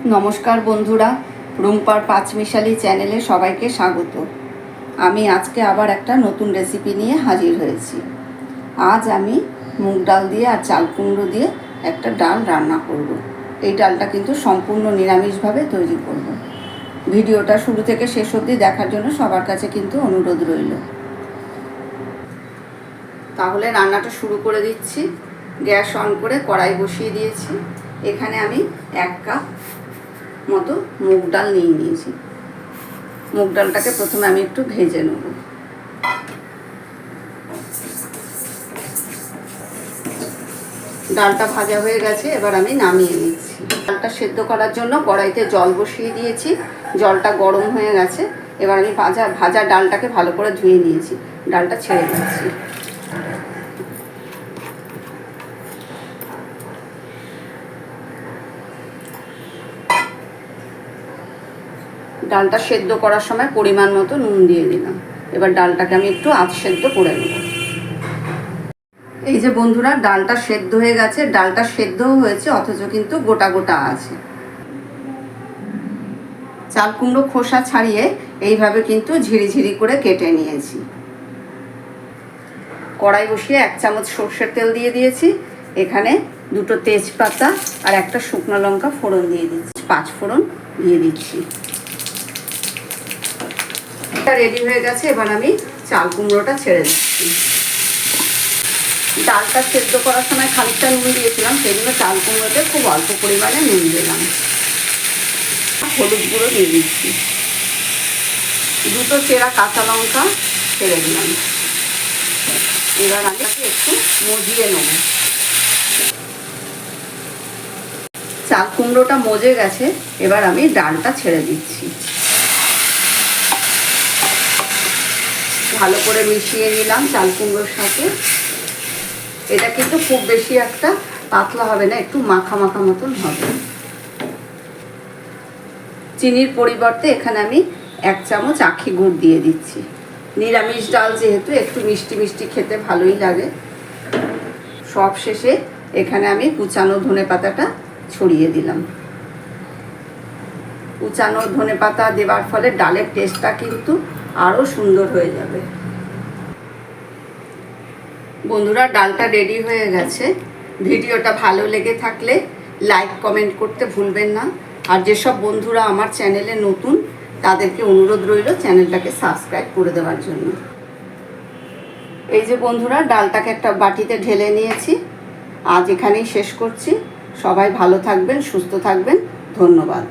নমস্কার বন্ধুরা, রুম্পার পাঁচমিশালি চ্যানেলে সবাইকে স্বাগত। আমি আজকে আবার একটা নতুন রেসিপি নিয়ে হাজির হয়েছি। আজ আমি মুগ ডাল দিয়ে আর চাল কুমড়ো দিয়ে একটা ডাল রান্না করব। এই ডালটা কিন্তু সম্পূর্ণ নিরামিষভাবে তৈরি করব। ভিডিওটা শুরু থেকে শেষ অবধি দেখার জন্য সবার কাছে কিন্তু অনুরোধ রইল। তাহলে রান্নাটা শুরু করে দিচ্ছি। গ্যাস অন করে কড়াই বসিয়ে দিয়েছি। এখানে আমি 1 কাপ মতো মুগ ডাল নিয়ে নিয়েছি। মুগ ডালটাকে প্রথমে আমি একটু ভেজে নেব। ডালটা ভাজা হয়ে গেছে, এবার আমি নামিয়ে নিচ্ছি। ডালটা সেদ্ধ করার জন্য কড়াইতে জল বসিয়ে দিয়েছি। জলটা গরম হয়ে গেছে, এবার আমি ভাজা ডালটাকে ভালো করে ধুয়ে নিয়েছি। ডালটা ছেড়ে দিচ্ছি। ডালটা সেদ্ধ করার সময় পরিমাণ মতো নুন দিয়ে দিলাম। এবার ডালটাকে আমি একটু আধ সেদ্ধ করে নেব। এই যে বন্ধুরা, ডালটা সেদ্ধ হয়ে গেছে। ডালটা সেদ্ধও হয়েছে, অথচ কিন্তু গোটা গোটা আছে। চাল কুমড়ো খোসা ছাড়িয়ে এইভাবে কিন্তু ঝিরিঝিরি করে কেটে নিয়েছি। কড়াই বসিয়ে 1 চামচ সর্ষের তেল দিয়ে দিয়েছি। এখানে 2টো তেজপাতা আর একটা শুকনো লঙ্কা ফোড়ন দিয়ে দিচ্ছি। 5 ফোড়ন দিয়ে দিচ্ছি। রেডি হয়ে গেছে, এবার আমি চাল কুমড়োটা ছেড়ে দিচ্ছি। ডালটা সেদ্ধ করার সময় খানিকটা নুন দিয়েছিলাম, সেই জন্য চাল কুমড়োতে খুব অল্প পরিমাণে নুন দিলাম। হলুদ গুঁড়ো দিয়ে দিচ্ছি। 2টো চেরা কাঁচা লঙ্কা ছেড়ে দিলাম। এবার আমি একটু মজিয়ে নেব। চাল কুমড়োটা মজে গেছে, এবার আমি ডালটা ছেড়ে দিচ্ছি। ভালো করে মিশিয়ে নিলাম চাল কুমড়োর সাথে। এটা কিন্তু খুব বেশি একটা পাতলা হবে না, একটু মাখা মাখা মতন হবে। চিনির পরিবর্তে এখানে আমি 1 চামচ আখি গুড় দিয়ে দিচ্ছি। নিরামিষ ডাল যেহেতু একটু মিষ্টি মিষ্টি খেতে ভালোই লাগে। সব শেষে এখানে আমি কুচানো ধনেপাতাটা ছড়িয়ে দিলাম। কুচানো ধনেপাতা দেওয়ার ফলে ডালের টেস্টটা কিন্তু আরও সুন্দর হয়ে যাবে। বন্ধুরা, ডালটা রেডি হয়ে গেছে। ভিডিওটা ভালো লেগে থাকলে লাইক কমেন্ট করতে ভুলবেন না। আর যেসব বন্ধুরা আমার চ্যানেলে নতুন, তাদেরকে অনুরোধ রইল চ্যানেলটাকে সাবস্ক্রাইব করে দেওয়ার জন্য। এই যে বন্ধুরা, ডালটাকে একটা বাটিতে ঢেলে নিয়েছি। আজ এখানেই শেষ করছি। সবাই ভালো থাকবেন, সুস্থ থাকবেন। ধন্যবাদ।